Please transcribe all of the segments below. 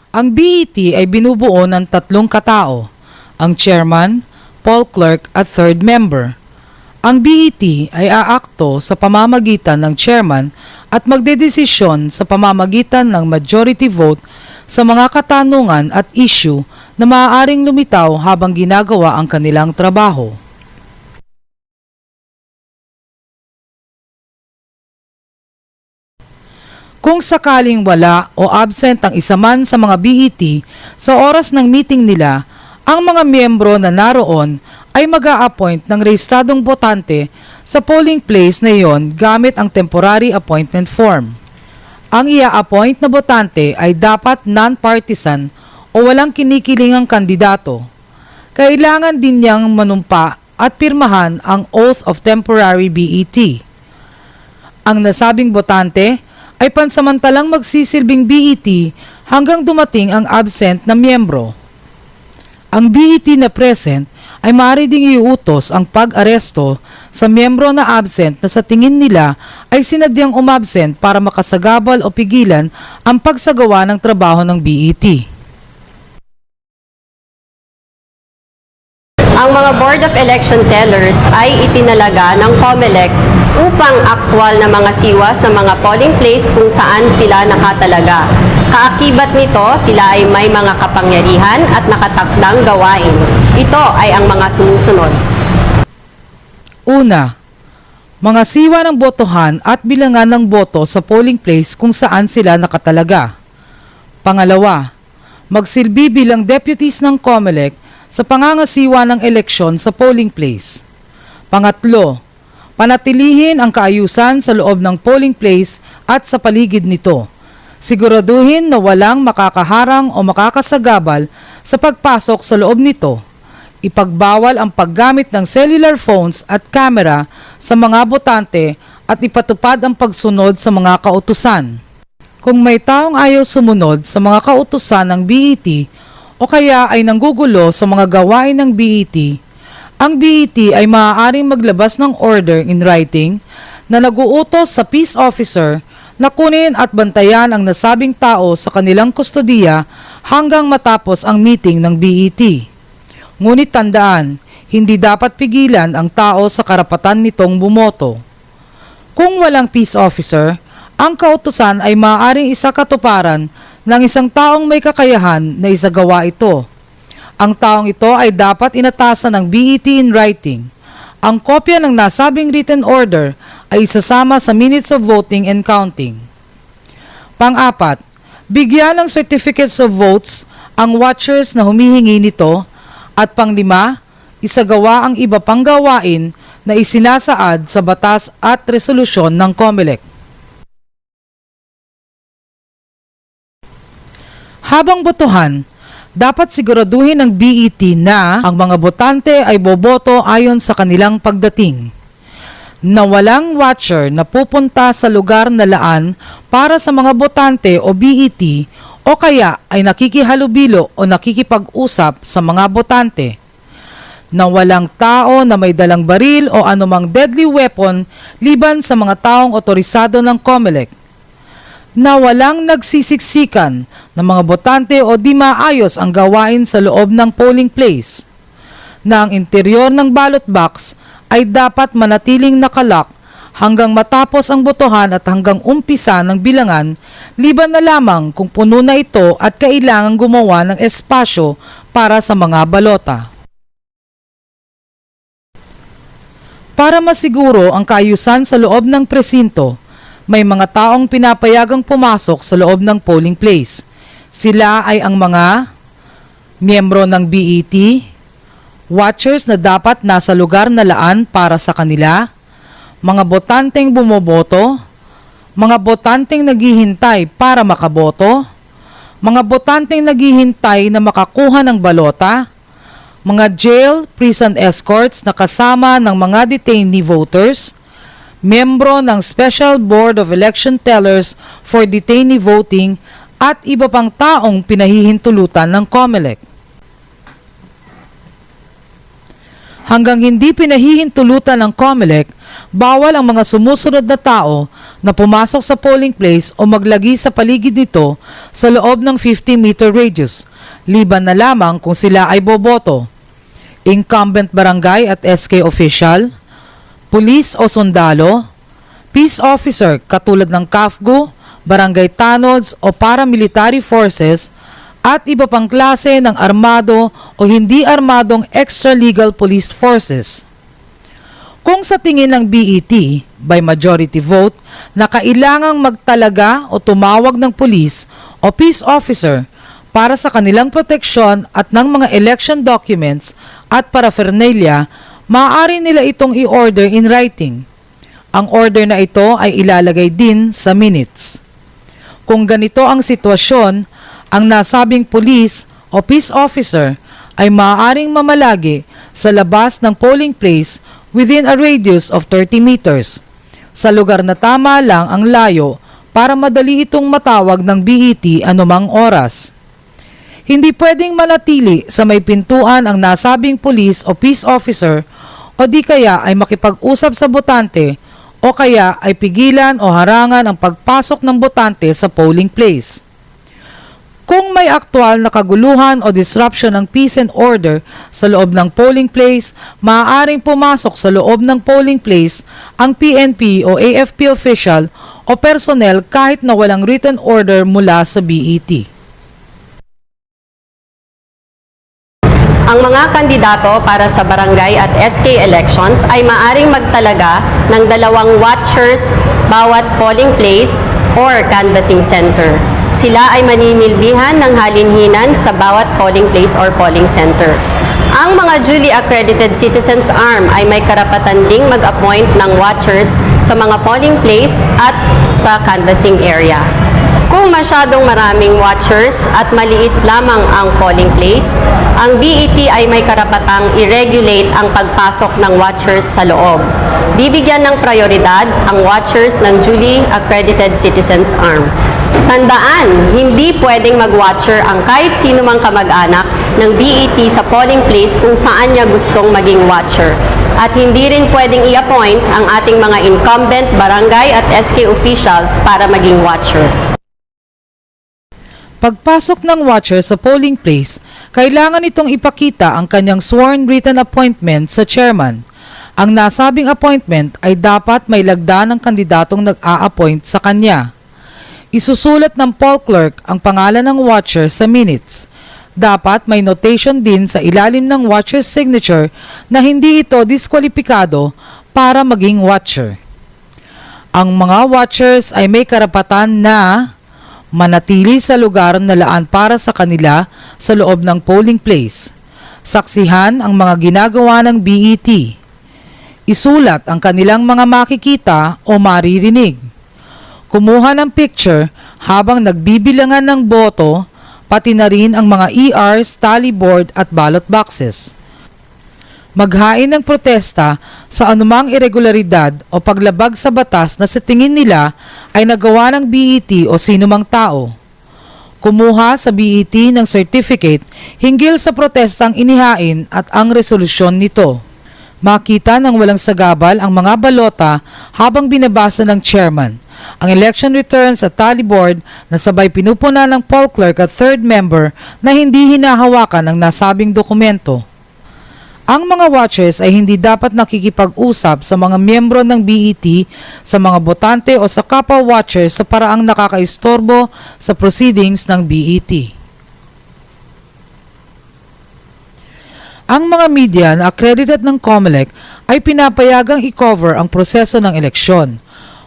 Ang BET ay binubuo ng 3 katao, ang chairman, poll clerk at third member. Ang BET ay aakto sa pamamagitan ng chairman at magdedesisyon sa pamamagitan ng majority vote sa mga katanungan at issue na maaaring lumitaw habang ginagawa ang kanilang trabaho. Kung sakaling wala o absent ang isa man sa mga BET sa oras ng meeting nila, ang mga miyembro na naroon ay mag-a-appoint ng rehistradong botante sa polling place na iyon gamit ang temporary appointment form. Ang ia-appoint na botante ay dapat non-partisan o walang kinikilingang kandidato. Kailangan din niyang manumpa at pirmahan ang Oath of Temporary BET. Ang nasabing botante ay pansamantalang magsisilbing BET hanggang dumating ang absent na miyembro. Ang BET na present ay maaari ding iutos ang pag-aresto sa miyembro na absent na sa tingin nila ay sinadyang umabsent para makasagabal o pigilan ang pagsagawa ng trabaho ng BET. Ang mga Board of Election Tellers ay itinalaga ng COMELEC upang aktwal na mga siwa sa mga polling place kung saan sila nakatalaga. Kaakibat nito, sila ay may mga kapangyarihan at nakatakdang gawain. Ito ay ang mga sumusunod. Una, mga siwa ng botohan at bilangan ng boto sa polling place kung saan sila nakatalaga. Pangalawa, magsilbi bilang deputies ng COMELEC sa pangangasiwa ng eleksyon sa polling place. Pangatlo, panatilihin ang kaayusan sa loob ng polling place at sa paligid nito. Siguraduhin na walang makakaharang o makakasagabal sa pagpasok sa loob nito. Ipagbawal ang paggamit ng cellular phones at camera sa mga botante at ipatupad ang pagsunod sa mga kautusan. Kung may taong ayaw sumunod sa mga kautusan ng BET o kaya ay nanggugulo sa mga gawain ng BET, ang BET ay maaaring maglabas ng order in writing na nag-uutos sa peace officer na kunin at bantayan ang nasabing tao sa kanilang kustodiya hanggang matapos ang meeting ng BET. Ngunit tandaan, hindi dapat pigilan ang tao sa karapatan nitong bumoto. Kung walang peace officer, ang kautusan ay maaaring isakatuparan ng isang taong may kakayahan na isagawa ito. Ang taong ito ay dapat inatasan ng BET in writing. Ang kopya ng nasabing written order ay isasama sa minutes of voting and counting. Pang-apat, bigyan ng certificates of votes ang watchers na humihingi nito. At pang-5, isagawa ang iba pang gawain na isinasaad sa batas at resolusyon ng COMELEC. Habang botohan, dapat siguraduhin ng BET na ang mga botante ay boboto ayon sa kanilang pagdating. Na walang watcher na pupunta sa lugar na laan para sa mga botante o BET o kaya ay nakikihalubilo o nakikipag-usap sa mga botante. Na walang tao na may dalang baril o anumang deadly weapon liban sa mga taong otorisado ng COMELEC. Na walang nagsisiksikan ng mga botante o di maayos ang gawain sa loob ng polling place. Na ang interior ng ballot box ay dapat manatiling nakalak hanggang matapos ang botohan at hanggang umpisa ng bilangan, liban na lamang kung puno na ito at kailangang gumawa ng espasyo para sa mga balota. Para masiguro ang kaayusan sa loob ng presinto, may mga taong pinapayagang pumasok sa loob ng polling place. Sila ay ang mga miyembro ng BET, watchers na dapat nasa lugar na laan para sa kanila, mga botanteng bumoboto, mga botanteng naghihintay para makaboto, mga botanteng naghihintay na makakuha ng balota, mga jail, prison escorts na kasama ng mga detainee voters, miyembro ng Special Board of Election Tellers for Detainee Voting at iba pang taong pinahihintulutan ng COMELEC. Hanggang hindi pinahihintulutan ng COMELEC, bawal ang mga sumusunod na tao na pumasok sa polling place o maglagi sa paligid nito sa loob ng 50-meter radius, liban na lamang kung sila ay boboto. Incumbent barangay at SK official, pulis o sundalo, peace officer katulad ng CAFGO, barangay tanods o paramilitary forces, at iba pang klase ng armado o hindi armadong extra-legal police forces. Kung sa tingin ng BET, by majority vote, na kailangang magtalaga o tumawag ng police o peace officer para sa kanilang proteksyon at ng mga election documents at paraphernalia, maaari nila itong i-order in writing. Ang order na ito ay ilalagay din sa minutes. Kung ganito ang sitwasyon, ang nasabing police o peace officer ay maaaring mamalagi sa labas ng polling place within a radius of 30 meters, sa lugar na tama lang ang layo para madali itong matawag ng BET anumang oras. Hindi pwedeng manatili sa may pintuan ang nasabing police o peace officer o di kaya ay makipag-usap sa botante o kaya ay pigilan o harangan ang pagpasok ng botante sa polling place. Kung may aktwal na kaguluhan o disruption ng peace and order sa loob ng polling place, maaaring pumasok sa loob ng polling place ang PNP o AFP official o personnel kahit na walang written order mula sa BET. Ang mga kandidato para sa barangay at SK elections ay maaring magtalaga ng 2 watchers bawat polling place or canvassing center. Sila ay maninilbihan ng halinhinan sa bawat polling place or polling center. Ang mga duly accredited citizens arm ay may karapatan ding mag-appoint ng watchers sa mga polling place at sa canvassing area. Kung masyadong maraming watchers at maliit lamang ang polling place, ang BET ay may karapatang i-regulate ang pagpasok ng watchers sa loob. Bibigyan ng prioridad ang watchers ng duly accredited citizens arm. Tandaan, hindi pwedeng mag-watcher ang kahit sino mang kamag-anak ng BET sa polling place kung saan niya gustong maging watcher. At hindi rin pwedeng i-appoint ang ating mga incumbent barangay at SK officials para maging watcher. Pagpasok ng watcher sa polling place, kailangan itong ipakita ang kanyang sworn written appointment sa chairman. Ang nasabing appointment ay dapat may lagda ng kandidatong nag-a-appoint sa kanya. Isusulat ng poll clerk ang pangalan ng watcher sa minutes. Dapat may notation din sa ilalim ng watcher's signature na hindi ito diskwalipikado para maging watcher. Ang mga watchers ay may karapatan na manatili sa lugar na laan para sa kanila sa loob ng polling place. Saksihan ang mga ginagawa ng BET. Isulat ang kanilang mga makikita o maririnig. Kumuha ng picture habang nagbibilangan ng boto, pati na rin ang mga ERs, tally board at ballot boxes. Maghain ng protesta sa anumang irregularidad o paglabag sa batas na sa tingin nila ay nagawa ng BET o sinumang tao. Kumuha sa BET ng certificate hinggil sa protestang inihain at ang resolusyon nito. Makita ng walang sagabal ang mga balota habang binabasa ng chairman, ang election returns at tally board na sabay pinupuna ng poll clerk at third member na hindi hinahawakan ng nasabing dokumento. Ang mga watchers ay hindi dapat nakikipag-usap sa mga miyembro ng BET, sa mga botante o sa kapwa watchers sa paraang nakakaistorbo sa proceedings ng BET. Ang mga media na accredited ng COMELEC ay pinapayagang i-cover ang proseso ng eleksyon.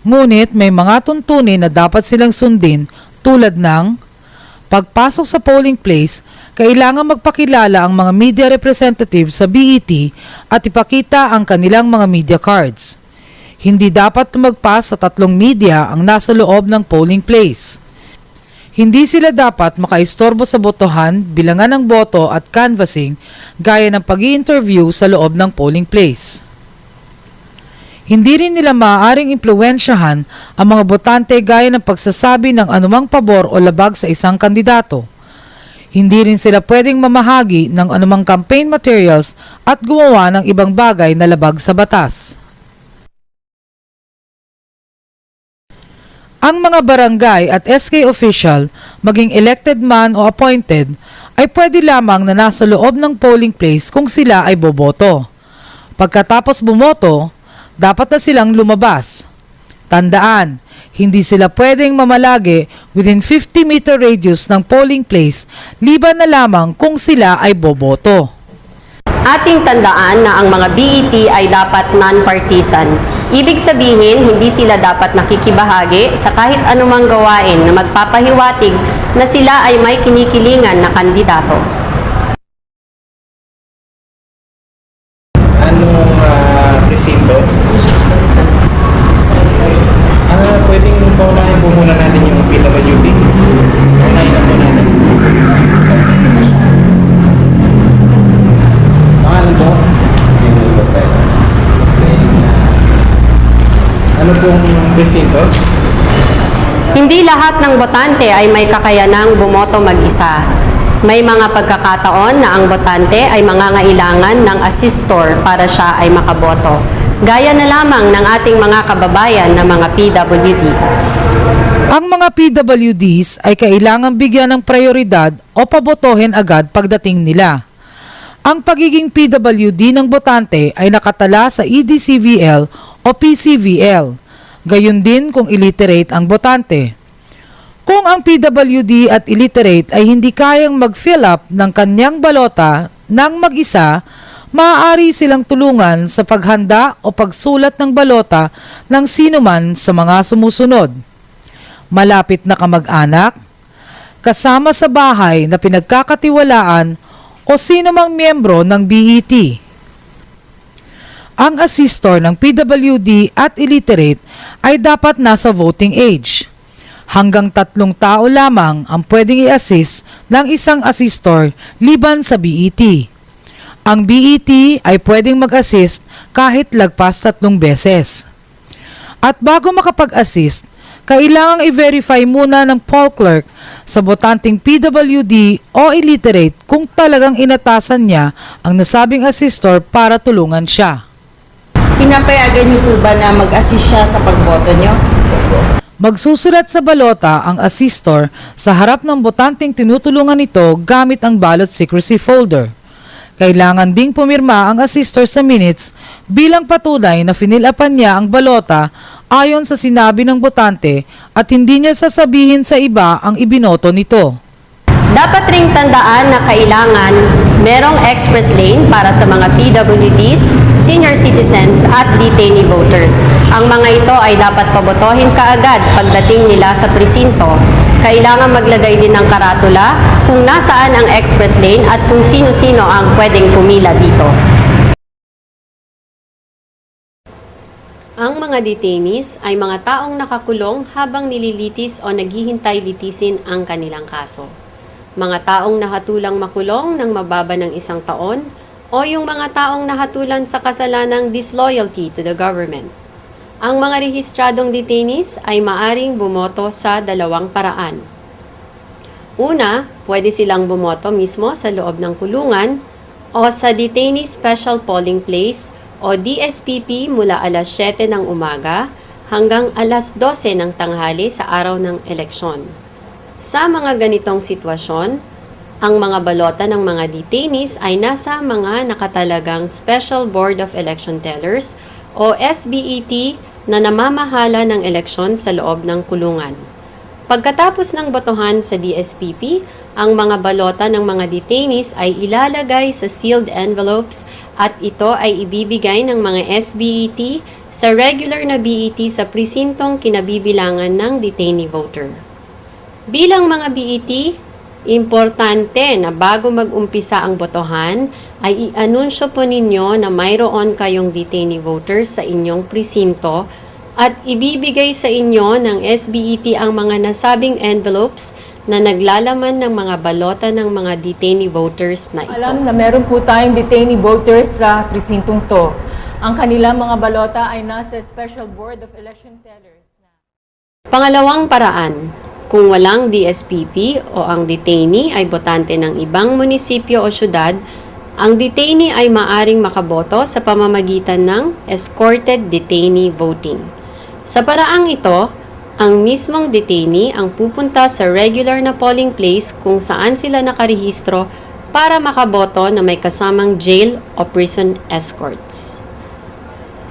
Ngunit may mga tuntunin na dapat silang sundin tulad ng pagpasok sa polling place, kailangan magpakilala ang mga media representatives sa BET at ipakita ang kanilang mga media cards. Hindi dapat tumagpas sa 3 media ang nasa loob ng polling place. Hindi sila dapat makaistorbo sa botohan, bilangan ng boto at canvassing gaya ng pag-i-interview sa loob ng polling place. Hindi rin nila maaaring impluwensyahan ang mga botante gaya ng pagsasabi ng anumang pabor o labag sa isang kandidato. Hindi rin sila pwedeng mamahagi ng anumang campaign materials at gumawa ng ibang bagay na labag sa batas. Ang mga barangay at SK official, maging elected man o appointed, ay pwede lamang na nasa loob ng polling place kung sila ay boboto. Pagkatapos bumoto, dapat na silang lumabas. Tandaan, hindi sila pwedeng mamalagi within 50-meter radius ng polling place liban na lamang kung sila ay boboto. Ating tandaan na ang mga BET ay dapat non-partisan. Ibig sabihin, hindi sila dapat nakikibahagi sa kahit anumang gawain na magpapahiwatig na sila ay may kinikilingan na kandidato. Anong presinto? Pwedeng paunahin po muna natin yung PWD. Paunahin na po natin. Pangalan po? Ano pong presinto? Hindi lahat ng botante ay may kakayanang bumoto mag-isa. May mga pagkakataon na ang botante ay mangangailangan ng assistor para siya ay makaboto. Gaya na lamang ng ating mga kababayan na mga PWD. Ang mga PWDs ay kailangang bigyan ng prioridad o pabotohin agad pagdating nila. Ang pagiging PWD ng botante ay nakatala sa EDCVL o PCVL. Gayon din kung illiterate ang botante. Kung ang PWD at illiterate ay hindi kayang mag-fill up ng kanyang balota ng mag-isa, maaari silang tulungan sa paghanda o pagsulat ng balota ng sinuman sa mga sumusunod. Malapit na kamag-anak, kasama sa bahay na pinagkakatiwalaan o sinumang miyembro ng BET. Ang assistor ng PWD at illiterate ay dapat nasa voting age. Hanggang 3 tao lamang ang pwedeng i-assist ng isang assistor liban sa BET. Ang BET ay pwedeng mag-assist kahit lagpas 3 beses. At bago makapag-assist, kailangang i-verify muna ng poll clerk sa botanteng PWD o illiterate kung talagang inatasan niya ang nasabing assistor para tulungan siya. Pinapayagan niyo po ba na mag-assist siya sa pagboto niyo? Magsusulat sa balota ang assistor sa harap ng botanteng tinutulungan nito gamit ang ballot secrecy folder. Kailangan ding pumirma ang assistor sa minutes bilang patunay na finilapan niya ang balota ayon sa sinabi ng botante at hindi niya sasabihin sa iba ang ibinoto nito. Dapat ring tandaan na kailangan merong express lane para sa mga PWDs, senior citizens at detainee voters. Ang mga ito ay dapat pabotohin kaagad pagdating nila sa presinto. Kailangan maglagay din ng karatula kung nasaan ang express lane at kung sino-sino ang pwedeng pumila dito. Ang mga detainees ay mga taong nakakulong habang nililitis o naghihintay litisin ang kanilang kaso. Mga taong nahatulang makulong ng mababa ng 1 taon o yung mga taong nahatulan sa kasalanang disloyalty to the government. Ang mga rehistradong detainees ay maaring bumoto sa 2 paraan. Una, pwede silang bumoto mismo sa loob ng kulungan o sa Detainee Special Polling Place o DSPP mula alas 7 ng umaga hanggang alas 12 ng tanghali sa araw ng eleksyon. Sa mga ganitong sitwasyon, ang mga balota ng mga detainees ay nasa mga nakatalagang Special Board of Election Tellers o SBET na namamahala ng eleksyon sa loob ng kulungan. Pagkatapos ng botohan sa DSPP, ang mga balota ng mga detainees ay ilalagay sa sealed envelopes at ito ay ibibigay ng mga SBET sa regular na BET sa presintong kinabibilangan ng detainee voter. Bilang mga BET, importante na bago mag-umpisa ang botohan ay i-anunsyo po ninyo na mayroon kayong detainee voters sa inyong presinto at ibibigay sa inyo ng SBET ang mga nasabing envelopes na naglalaman ng mga balota ng mga detainee voters na ito. Alam na meron po tayong detainee voters sa presintong to. Ang kanilang mga balota ay nasa Special Board of Election Tellers. Pangalawang paraan, kung walang DSPP o ang detainee ay botante ng ibang munisipyo o syudad, ang detainee ay maaring makaboto sa pamamagitan ng escorted detainee voting. Sa paraang ito, ang mismong detainee ang pupunta sa regular na polling place kung saan sila nakarehistro para makaboto na may kasamang jail o prison escorts.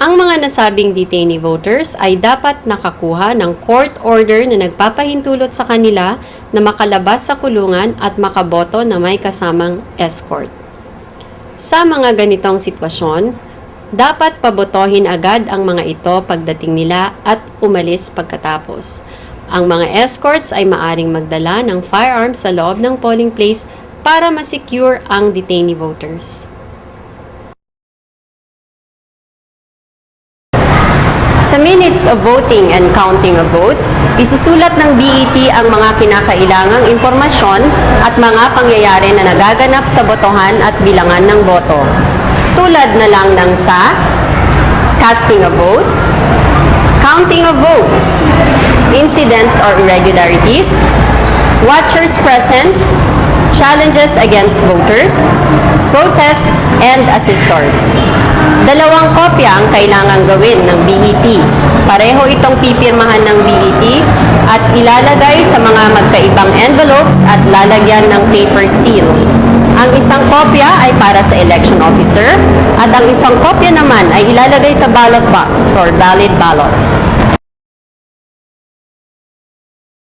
Ang mga nasabing detainee voters ay dapat nakakuha ng court order na nagpapahintulot sa kanila na makalabas sa kulungan at makaboto na may kasamang escort. Sa mga ganitong sitwasyon, dapat pabotohin agad ang mga ito pagdating nila at umalis pagkatapos. Ang mga escorts ay maaring magdala ng firearms sa loob ng polling place para ma-secure ang detainee voters. Sa minutes of voting and counting of votes, isusulat ng BET ang mga kinakailangang impormasyon at mga pangyayari na nagaganap sa botohan at bilangan ng boto. Tulad na lang ng sa casting of votes, counting of votes, incidents or irregularities, watchers present, challenges against voters, protests, and assessors. 2 kopya ang kailangang gawin ng BET. Pareho itong pipirmahan ng BET at ilalagay sa mga magkaibang envelopes at lalagyan ng paper seal. Ang isang kopya ay para sa election officer at ang isang kopya naman ay ilalagay sa ballot box for valid ballots.